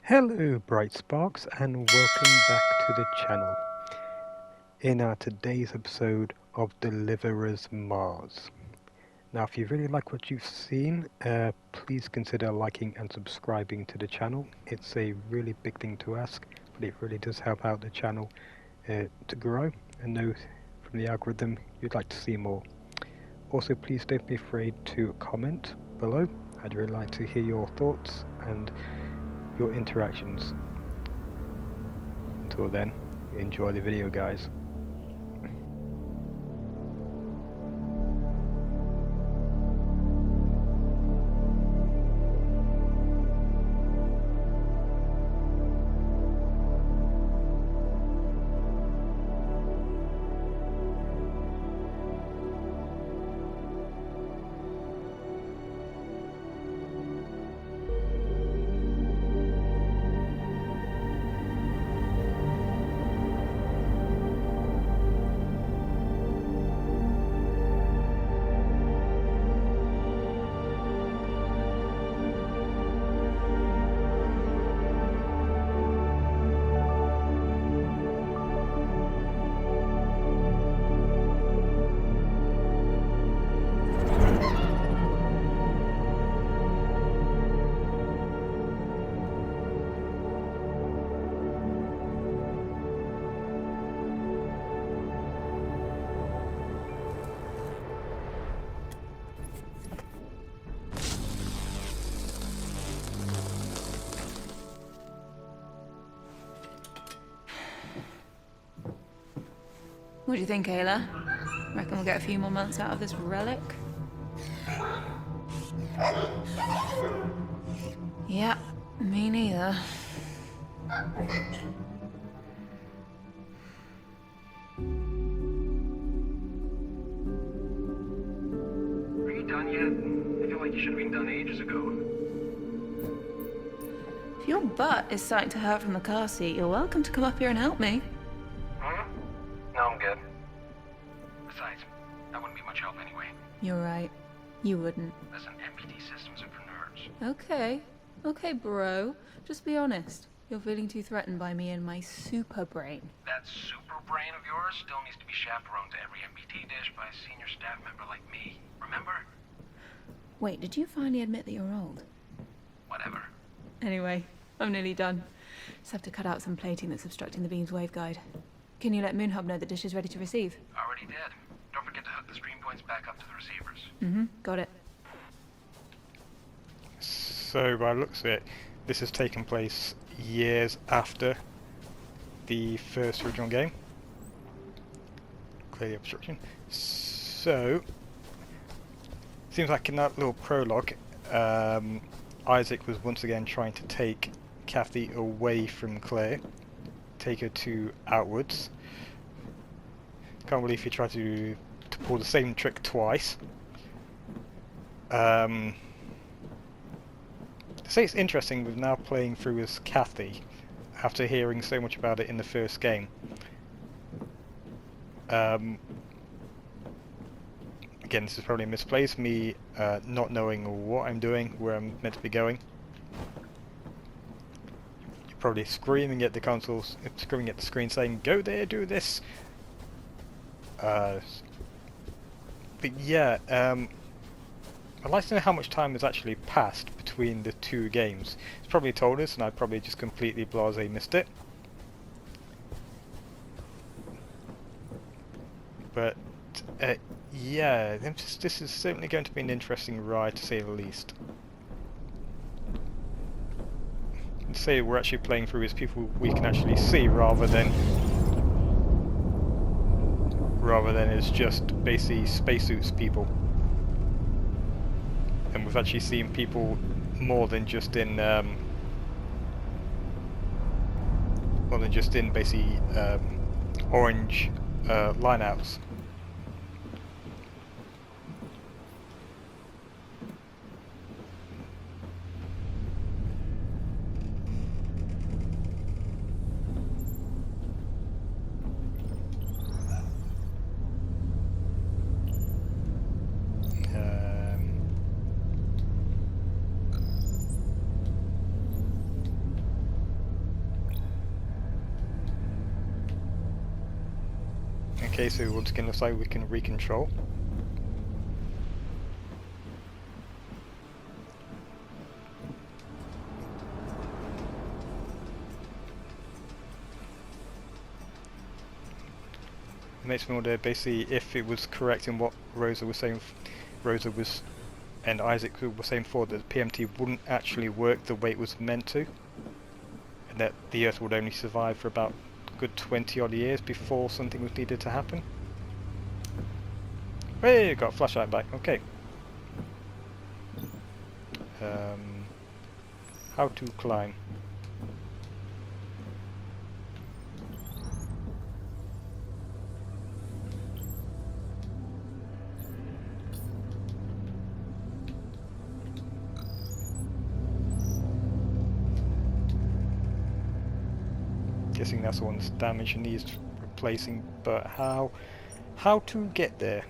Hello Bright Sparks and welcome back to the channel in our today's episode of Deliverers Mars. Now if you really like what you've seen, please consider liking and subscribing to the channel. It's a really big thing to ask, but it really does help out the channel to grow and know from the algorithm you'd like to see more. Also please don't be afraid to comment below. I'd really like to hear your thoughts and your interactions. Until then, enjoy the video, guys. What do you think, Ayla? Reckon we'll get a few more months out of this relic? Yeah, me neither. Are you done yet? I feel like you should have been done ages ago. If your butt is starting to hurt from the car seat, you're welcome to come up here and help me. Huh? No, I'm good. Besides, that wouldn't be much help anyway. You're right. You wouldn't. Listen, MPT systems are for nerds. Okay, bro. Just be honest. You're feeling too threatened by me and my super brain. That super brain of yours still needs to be chaperoned to every MPT dish by a senior staff member like me. Remember? Wait, did you finally admit that you're old? Whatever. Anyway, I'm nearly done. Just have to cut out some plating that's obstructing the beam's waveguide. Can you let Moonhub know that Dish is ready to receive? Already did. Don't forget to hook the stream points back up to the receivers. Mm-hmm, got it. So by the looks of it, this has taken place years after the first original game. Clear the obstruction. So, seems like in that little prologue, Isaac was once again trying to take Kathy away from Claire, take her to Outwards. Can't believe he tried to pull the same trick twice. So it's interesting with now playing through as Kathy after hearing so much about it in the first game. Again, this is probably misplaced, me not knowing what I'm doing, where I'm meant to be going. You're probably screaming at the consoles, screaming at the screen saying, "Go there, do this!" But yeah, I'd like to know how much time has actually passed between the two games. It's probably told us, and I probably just completely blasé missed it. But yeah, this is certainly going to be an interesting ride, to say the least. And say we're actually playing through as people we can actually see, rather than as just basically spacesuits people. And we've actually seen people more than just in basically orange lineouts. Okay, so once again looks like we can recontrol. It makes me wonder basically if it was correct in what Rosa was saying. Rosa was and Isaac were saying before that PMT wouldn't actually work the way it was meant to, and that the Earth would only survive for about a good 20 odd years before something was needed to happen. Hey, got a flashlight back. Okay. How to climb? Guessing that's the one that's damaged and needs replacing, but how to get there?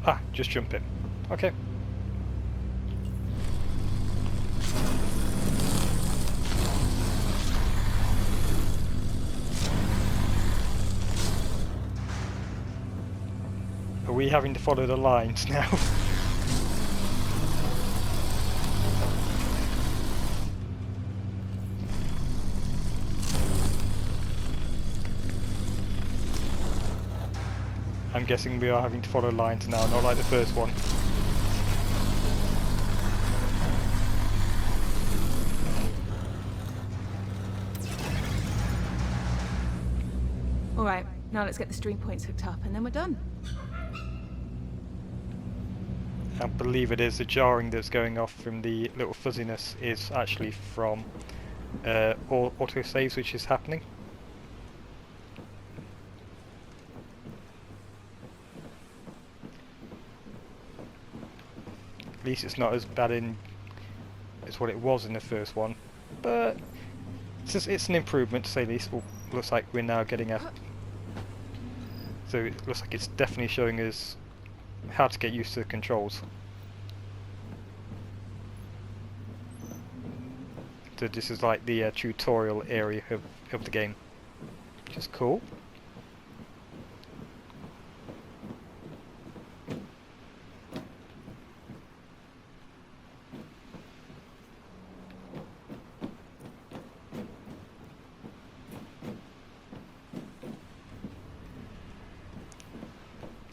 Ah, just jump in. Okay. Are we having to follow the lines now? I'm guessing we are having to follow lines now, not like the first one. Alright, now let's get the stream points hooked up and then we're done. I believe it is the jarring that's going off from the little fuzziness is actually from autosaves which is happening. At least it's not as bad as what it was in the first one, but it's an improvement to say the least. Well, looks like we're now getting a... So it looks like it's definitely showing us how to get used to the controls. So this is like the tutorial area of the game, which is cool.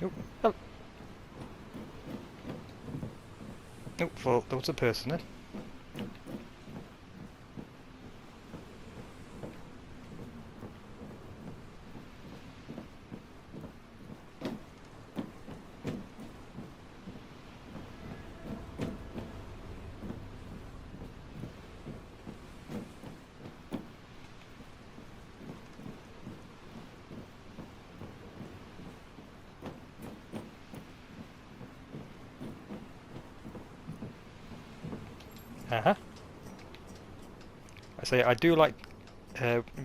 Oh. Oh, well, there was a person then. I say I do like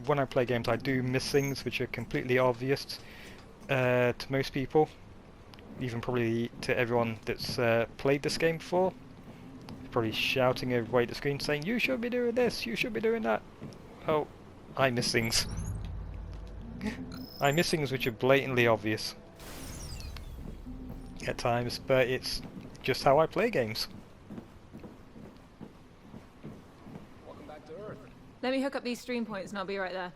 when I play games I do miss things which are completely obvious to most people, even probably to everyone that's played this game before. Probably shouting away at the screen saying you should be doing this, you should be doing that. Oh, I miss things. I miss things which are blatantly obvious at times, but it's just how I play games. Let me hook up these stream points and I'll be right there.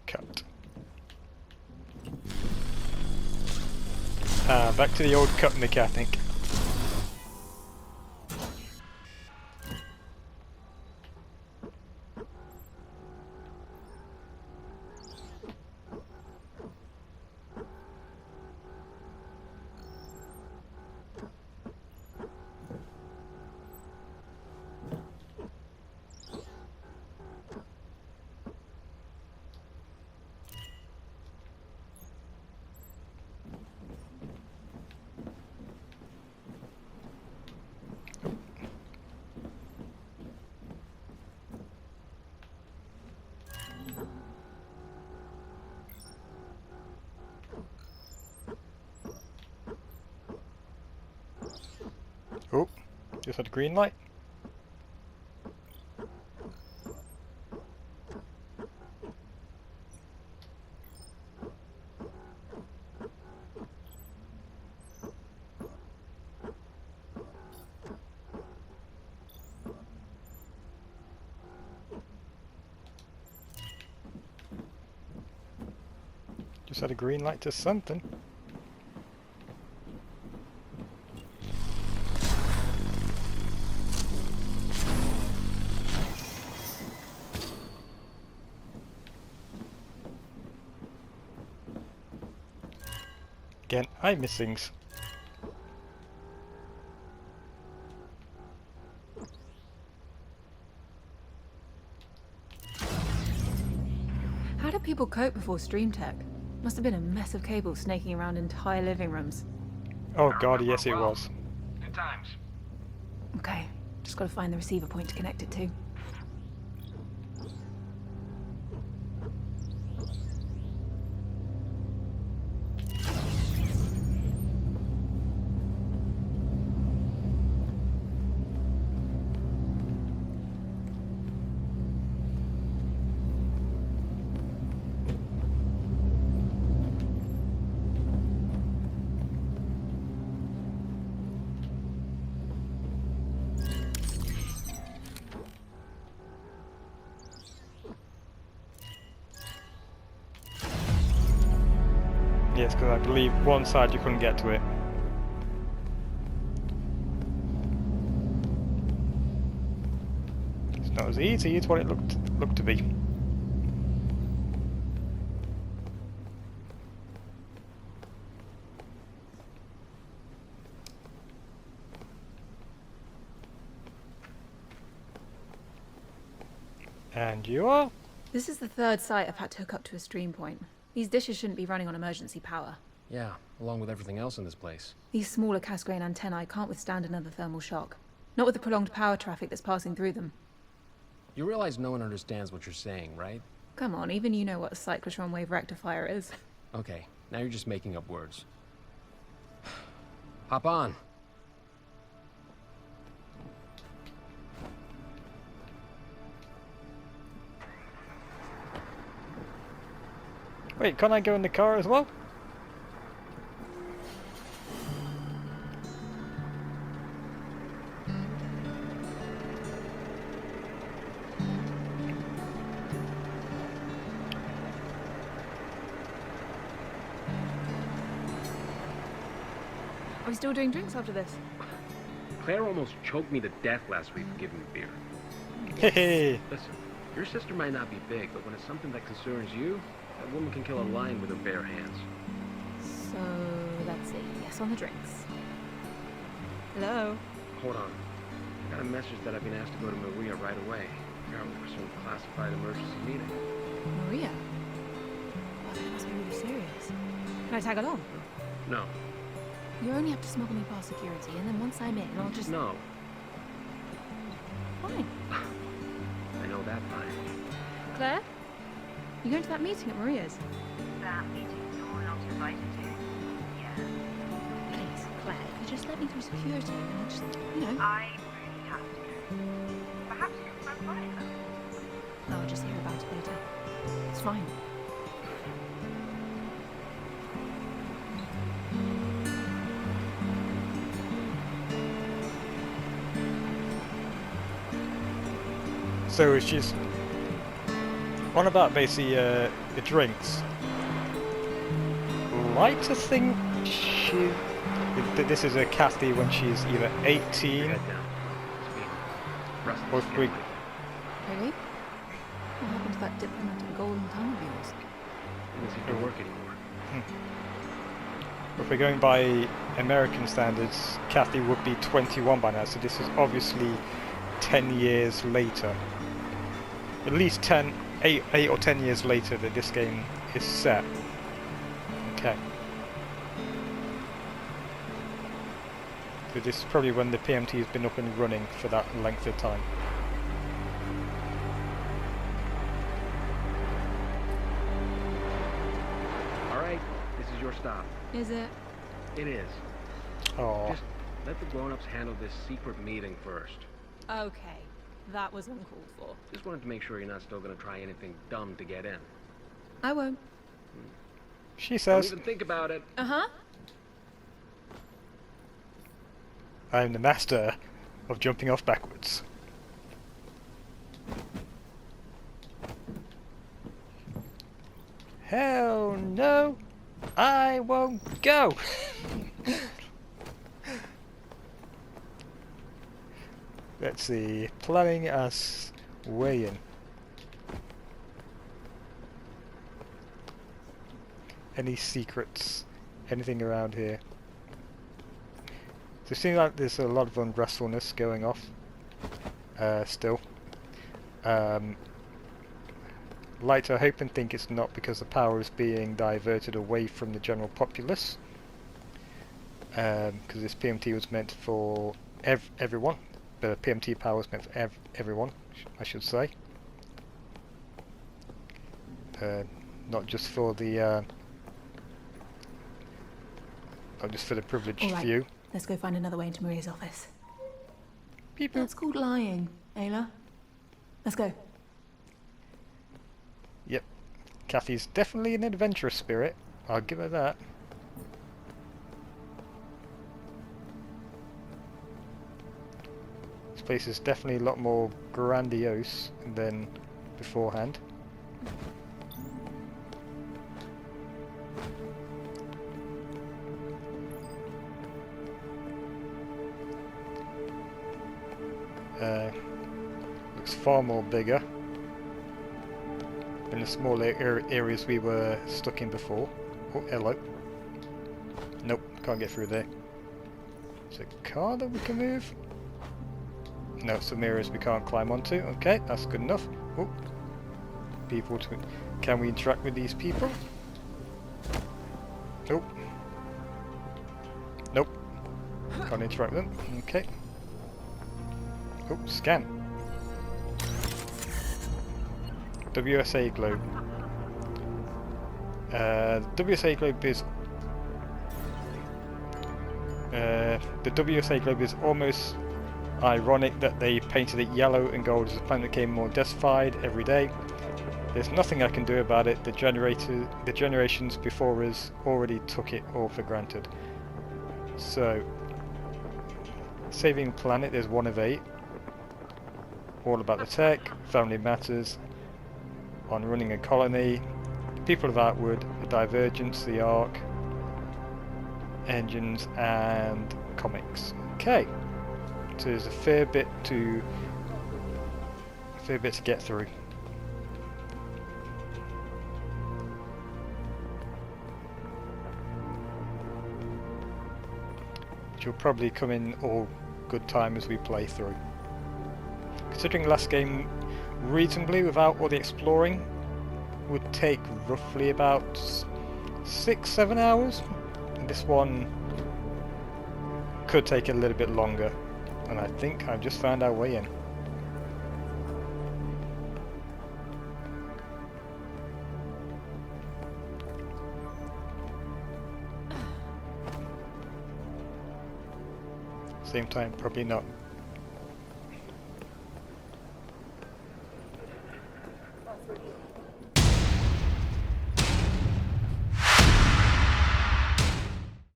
Cut. Back to the old cut mechanic. Oh, just had a green light. Just had a green light to something. Again, eye missings. How did people cope before Stream Tech? Must have been a mess of cables snaking around entire living rooms. Oh I god, remember yes it well. was. Good times. Okay, just gotta find the receiver point to connect it to. Yes, because I believe one side you couldn't get to it. It's not as easy as what it looked to be. And you are? This is the third site I've had to hook up to a stream point. These dishes shouldn't be running on emergency power. Yeah, along with everything else in this place. These smaller Cassegrain antennae can't withstand another thermal shock. Not with the prolonged power traffic that's passing through them. You realize no one understands what you're saying, right? Come on, even you know what a cyclotron wave rectifier is. Okay, now you're just making up words. Hop on. Wait, can't I go in the car as well? Are we still doing drinks after this? Claire almost choked me to death last week for giving me beer. Hehe. Listen, your sister might not be big, but when it's something that concerns you, that woman can kill a lion with her bare hands. So that's a yes on the drinks. Hello? Hold on. I got a message that I've been asked to go to Maria right away. Apparently for some classified emergency meeting. Maria? Well, that must be really serious. Can I tag along? No. You only have to smuggle me past security, and then once I'm in, I'll just... No. Fine. I know that fine. Claire? You going to that meeting at Maria's? That meeting you're not invited to? Yeah. Please, Claire, if you just let me through security, and then I'll just, you know... I really have to. Perhaps you can run by her. No, I'll just hear about it later. It's fine. So she's on about basically the drinks. Like to think she... This is a Kathy when she's either 18 Head down. It's me. Rusty, or get 3. away. Really? What happened to that diplomatic golden tongue of yours? Doesn't seem to work anymore. If we're going by American standards, Kathy would be 21 by now, so this is obviously 10 years later. At least 8 or 10 years later that this game is set. Okay. So this is probably when the PMT has been up and running for that length of time. All right, this is your stop. Is it? It is. Oh, Just Let the grown-ups handle this secret meeting first. Okay, that was uncalled for. Just wanted to make sure you're not still gonna try anything dumb to get in. I won't. She Don't says, even think about it. Uh-huh. I'm the master of jumping off backwards. Hell no, I won't go. Let's see, planning us way in. Any secrets? Anything around here? So it seems like there's a lot of unrestfulness going off still. Like to hope and think it's not because the power is being diverted away from the general populace, because this PMT was meant for everyone. The PMT power was meant for everyone, I should say. Not just for the not just for the privileged All right. few. Let's go find another way into Maria's office. Beep boop. That's called lying, Ayla. Let's go. Yep, Kathy's definitely an adventurous spirit. I'll give her that. This place is definitely a lot more grandiose than beforehand. Looks far more bigger than the smaller areas we were stuck in before. Oh, hello. Nope, can't get through there. Is there a car that we can move? No, some areas we can't climb onto. Okay, that's good enough. Oh, people to... Can we interact with these people? Nope. Nope. Can't interact with them. Okay. Oh, scan. WSA globe. WSA globe is the WSA globe is almost ironic that they painted it yellow and gold as the planet became more desertified every day. There's nothing I can do about it. The generations before us already took it all for granted. So, saving planet is 1 of 8. All about the tech, family matters, on running a colony, people of Outward, the Divergence, the Ark, engines, and comics. Okay, so there's a fair bit to get through. Which will probably come in all good time as we play through. Considering last game reasonably without all the exploring would take roughly about 6-7 hours, and this one could take a little bit longer, and I think I've just found our way in. Same time, probably not